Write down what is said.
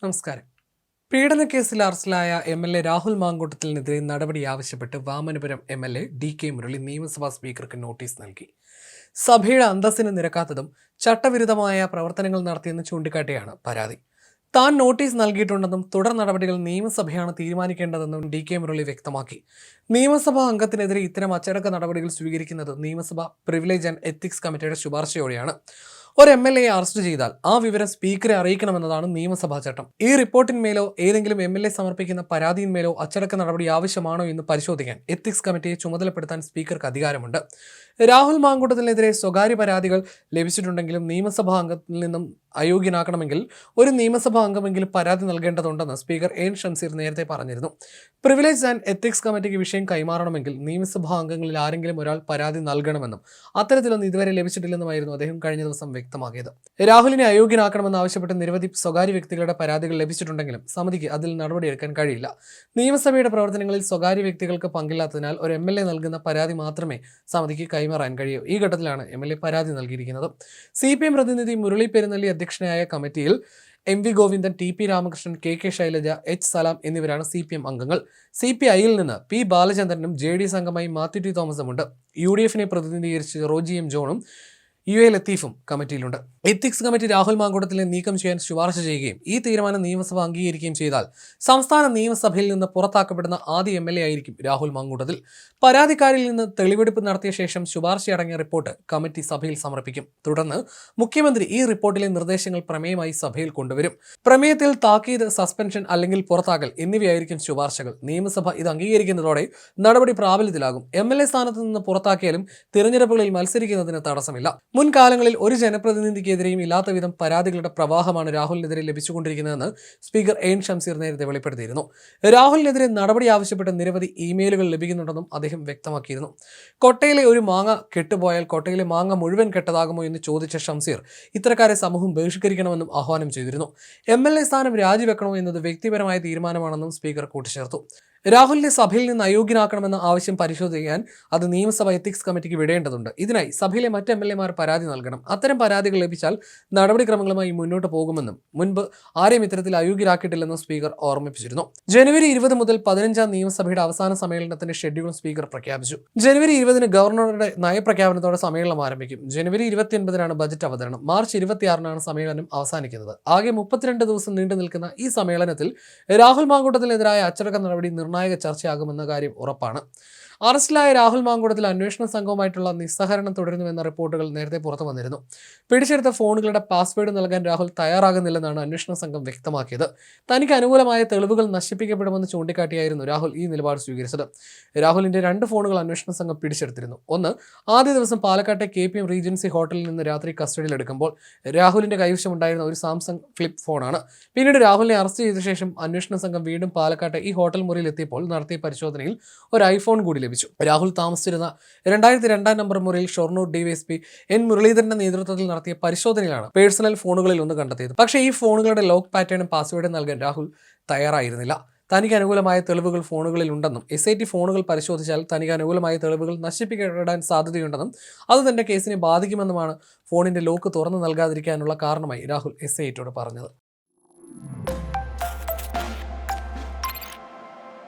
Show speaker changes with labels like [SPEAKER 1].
[SPEAKER 1] നമസ്കാരം. പീഡനക്കേസിൽ അറസ്റ്റിലായ എം.എൽ.എ. രാഹുൽ മാങ്കൂട്ടത്തിനെതിരെ നടപടി ആവശ്യപ്പെട്ട് വാമനപുരം എം.എൽ.എ. ഡി.കെ. മുരളി നിയമസഭാ സ്പീക്കർക്ക് നോട്ടീസ് നൽകി. സഭയുടെ അന്തസ്സിന് നിരക്കാത്തതും ചട്ടവിരുദ്ധമായ പ്രവർത്തനങ്ങൾ നടത്തിയെന്ന് ചൂണ്ടിക്കാട്ടിയാണ് പരാതി. താൻ നോട്ടീസ് നൽകിയിട്ടുണ്ടെന്നും തുടർ നടപടികൾ നിയമസഭയാണ് തീരുമാനിക്കേണ്ടതെന്നും ഡി.കെ. മുരളി വ്യക്തമാക്കി. നിയമസഭാ അംഗത്തിനെതിരെ ഇത്തരം അച്ചടക്ക നടപടികൾ സ്വീകരിക്കുന്നത് നിയമസഭ പ്രിവിലേജ് ആൻഡ് എത്തിക്സ് കമ്മിറ്റിയുടെ ശുപാർശയോടെയാണ്. ഒരു എം.എൽ.എയെ അറസ്റ്റ് ചെയ്താൽ ആ വിവരം സ്പീക്കറെ അറിയിക്കണമെന്നതാണ് നിയമസഭാ ചട്ടം. ഈ റിപ്പോർട്ടിന്മേലോ ഏതെങ്കിലും എം.എൽ.എ സമർപ്പിക്കുന്ന പരാതിയിന്മേലോ അച്ചടക്ക നടപടി ആവശ്യമാണോ എന്ന് പരിശോധിക്കാൻ എത്തിക്സ് കമ്മിറ്റിയെ ചുമതലപ്പെടുത്താൻ സ്പീക്കർക്ക് അധികാരമുണ്ട്. രാഹുൽ മാങ്കൂട്ടത്തിനെതിരെ സ്വകാര്യ പരാതികൾ ലഭിച്ചിട്ടുണ്ടെങ്കിലും നിയമസഭാ അംഗത്തിൽ നിന്നും അയോഗ്യനാക്കണമെങ്കിൽ ഒരു നിയമസഭാ അംഗമെങ്കിലും പരാതി നൽകേണ്ടതുണ്ടെന്ന് സ്പീക്കർ എൻ ഷംസീർ നേരത്തെ പറഞ്ഞിരുന്നു. പ്രിവിലേജ് ആൻഡ് എത്തിക്സ് കമ്മിറ്റിക്ക് വിഷയം കൈമാറണമെങ്കിൽ നിയമസഭാ അംഗങ്ങളിൽ ആരെങ്കിലും ഒരാൾ പരാതി നൽകണമെന്നും അത്തരത്തിലൊന്നും ഇതുവരെ ലഭിച്ചിട്ടില്ലെന്നുമായിരുന്നു അദ്ദേഹം കഴിഞ്ഞ ദിവസം വ്യക്തമാക്കിയത്. രാഹുലിനെ അയോഗ്യനാക്കണമെന്ന് ആവശ്യപ്പെട്ട് നിരവധി സ്വകാര്യ വ്യക്തികളുടെ പരാതികൾ ലഭിച്ചിട്ടുണ്ടെങ്കിലും സമിതിക്ക് അതിൽ നടപടിയെടുക്കാൻ കഴിയില്ല. നിയമസഭയുടെ പ്രവർത്തനങ്ങളിൽ സ്വകാര്യ വ്യക്തികൾക്ക് പങ്കില്ലാത്തതിനാൽ ഒരു എം.എൽ.എ നൽകുന്ന പരാതി മാത്രമേ സമിതിക്ക് കൈമാറാൻ കഴിയൂ. ഈ ഘട്ടത്തിലാണ് എം.എൽ.എ പരാതി നൽകിയിരിക്കുന്നത്. CPM പ്രതിനിധി മുരളി പെരുന്നള്ളി അധ്യക്ഷനായ കമ്മിറ്റിയിൽ M.V. Govindan, T.P. Ramakrishnan, K.K. Shailaja, H. സലാം എന്നിവരാണ് CPM അംഗങ്ങൾ. CPI-യിൽ നിന്ന് P. ബാലചന്ദ്രനും JDS അംഗമായി മാത്യു ടി തോമസും ഉണ്ട്. UDF-നെ പ്രതിനിധീകരിച്ച് റോജി M. ജോണും UA ലത്തീഫും കമ്മിറ്റിയിലുണ്ട്. എത്തിക്സ് കമ്മിറ്റി രാഹുൽ മാങ്കൂട്ടത്തിനെ നീക്കം ചെയ്യാൻ ശുപാർശ ചെയ്യുകയും ഈ തീരുമാനം നിയമസഭ അംഗീകരിക്കുകയും ചെയ്താൽ സംസ്ഥാന നിയമസഭയിൽ നിന്ന് പുറത്താക്കപ്പെടുന്ന ആദ്യ എം.എൽ.എ ആയിരിക്കും രാഹുൽ മാങ്കൂട്ടത്തിൽ. പരാതിക്കാരിൽ നിന്ന് തെളിവെടുപ്പ് നടത്തിയ ശേഷം ശുപാർശയടങ്ങിയ റിപ്പോർട്ട് കമ്മിറ്റി സഭയിൽ സമർപ്പിക്കും. തുടർന്ന് മുഖ്യമന്ത്രി ഈ റിപ്പോർട്ടിലെ നിർദ്ദേശങ്ങൾ പ്രമേയമായി സഭയിൽ കൊണ്ടുവരും. പ്രമേയത്തിൽ താക്കീത്, സസ്പെൻഷൻ അല്ലെങ്കിൽ പുറത്താക്കൽ എന്നിവയായിരിക്കും ശുപാർശകൾ. നിയമസഭ ഇത് അംഗീകരിക്കുന്നതോടെ നടപടി പ്രാബല്യത്തിലാകും. എം.എൽ.എ സ്ഥാനത്ത് നിന്ന് പുറത്താക്കിയാലും തിരഞ്ഞെടുപ്പുകളിൽ മത്സരിക്കുന്നതിന് തടസ്സമില്ല. മുൻകാലങ്ങളിൽ ഒരു ജനപ്രതിനിധിക്കെതിരെയും ഇല്ലാത്ത വിധം പരാതികളുടെ പ്രവാഹമാണ് രാഹുലിനെതിരെ ലഭിച്ചുകൊണ്ടിരിക്കുന്നതെന്ന് സ്പീക്കർ എൻ ഷംസീർ നേരത്തെ വെളിപ്പെടുത്തിയിരുന്നു. രാഹുലിനെതിരെ നടപടി ആവശ്യപ്പെട്ട് നിരവധി ഇമെയിലുകൾ ലഭിക്കുന്നുണ്ടെന്നും അദ്ദേഹം വ്യക്തമാക്കിയിരുന്നു. കൊട്ടയിലെ ഒരു മാങ്ങ കെട്ടുപോയാൽ കൊട്ടയിലെ മാങ്ങ മുഴുവൻ കെട്ടതാകുമോ എന്ന് ചോദിച്ച ഷംസീർ ഇത്തരക്കാരെ സമൂഹം ബഹിഷ്കരിക്കണമെന്നും ആഹ്വാനം ചെയ്തിരുന്നു. എം.എൽ.എ സ്ഥാനം രാജിവെക്കണോ എന്നത് വ്യക്തിപരമായ തീരുമാനമാണെന്നും സ്പീക്കർ കൂട്ടിച്ചേർത്തു. രാഹുലിനെ സഭയിൽ നിന്ന് അയോഗ്യനാക്കണമെന്ന ആവശ്യം പരിശോധിക്കാൻ അത് നിയമസഭ എത്തിക്സ് കമ്മിറ്റിക്ക് വിടേണ്ടതുണ്ട്. ഇതിനായി സഭയിലെ മറ്റ് എം.എൽ.എമാർ പരാതി നൽകണം. അത്തരം പരാതികൾ ലഭിച്ചാൽ നടപടിക്രമങ്ങളുമായി മുന്നോട്ട് പോകുമെന്നും മുൻപ് ആരെയും ഇത്തരത്തിൽ അയോഗ്യരാക്കിയിട്ടില്ലെന്നും സ്പീക്കർ ഓർമ്മിപ്പിച്ചിരുന്നു. ജനുവരി 20 മുതൽ 15 നിയമസഭയുടെ അവസാന സമ്മേളനത്തിന്റെ ഷെഡ്യൂൾ സ്പീക്കർ പ്രഖ്യാപിച്ചു. ജനുവരി 20 ഗവർണറുടെ നയപ്രഖ്യാപനത്തോടെ സമ്മേളനം ആരംഭിക്കും. ജനുവരി 29 ബജറ്റ് അവതരണം. മാർച്ച് 26 സമ്മേളനം അവസാനിക്കുന്നത്. ആകെ 32 ദിവസം നീണ്ടു നിൽക്കുന്ന ഈ സമ്മേളനത്തിൽ രാഹുൽ മാങ്കൂട്ടത്തിനെതിരായ അച്ചടക്ക നടപടി നിർണായക ചർച്ചയാകുമെന്ന കാര്യം ഉറപ്പാണ്. അറസ്റ്റിലായ രാഹുൽ മാങ്കൂട്ടത്തിൽ അന്വേഷണ സംഘവുമായിട്ടുള്ള നിസ്സഹകരണം തുടരുന്നുവെന്ന റിപ്പോർട്ടുകൾ നേരത്തെ പുറത്തു വന്നിരുന്നു. പിടിച്ചെടുത്ത ഫോണുകളുടെ പാസ്വേഡ് നൽകാൻ രാഹുൽ തയ്യാറാകുന്നില്ലെന്നാണ് അന്വേഷണ സംഘം വ്യക്തമാക്കിയത്. തനിക്ക് അനുകൂലമായ തെളിവുകൾ നശിപ്പിക്കപ്പെടുമെന്ന് ചൂണ്ടിക്കാട്ടിയായിരുന്നു രാഹുൽ ഈ നിലപാട് സ്വീകരിച്ചത്. രാഹുലിന്റെ 2 ഫോണുകൾ അന്വേഷണ സംഘം പിടിച്ചെടുത്തിരുന്നു. ഒന്ന് ആദ്യ ദിവസം പാലക്കാട്ടെ KPM റീജൻസി ഹോട്ടലിൽ നിന്ന് രാത്രി കസ്റ്റഡിയിലെടുക്കുമ്പോൾ രാഹുലിന്റെ കൈവശമുണ്ടായിരുന്ന ഒരു സാംസങ് ഫ്ലിപ്പ് ഫോണാണ്. പിന്നീട് രാഹുലിനെ അറസ്റ്റ് ചെയ്ത ശേഷം അന്വേഷണ സംഘം വീണ്ടും പാലക്കാട്ടെ ഈ ഹോട്ടൽ മുറിയിൽ എത്തിയപ്പോൾ നടത്തിയ പരിശോധനയിൽ ഒരു ഐഫോൺ കൂടി ലഭിച്ചു. രാഹുൽ താമസിച്ചിരുന്ന 2002 നമ്പർ മുറിയിൽ ഷൊർണൂർ DYSP N. മുരളീധരന്റെ നേതൃത്വത്തിൽ നടത്തിയ പരിശോധനയിലാണ് പേഴ്സണൽ ഫോണുകളിൽ ഒന്ന് കണ്ടെത്തിയത്. പക്ഷേ ഈ ഫോണുകളുടെ ലോക്ക് പാറ്റേണും പാസ്വേഡും നൽകാൻ രാഹുൽ തയ്യാറായിരുന്നില്ല. തനിക്ക് അനുകൂലമായ തെളിവുകൾ ഫോണുകളിൽ ഉണ്ടെന്നും SIT ഫോണുകൾ പരിശോധിച്ചാൽ തനിക്ക് അനുകൂലമായ തെളിവുകൾ നശിപ്പിക്കപ്പെടാൻ സാധ്യതയുണ്ടെന്നും അത് തന്റെ കേസിനെ ബാധിക്കുമെന്നുമാണ് ഫോണിന്റെ ലോക്ക് തുറന്നു നൽകാതിരിക്കാനുള്ള കാരണമായി രാഹുൽ SITയോട് പറഞ്ഞത്.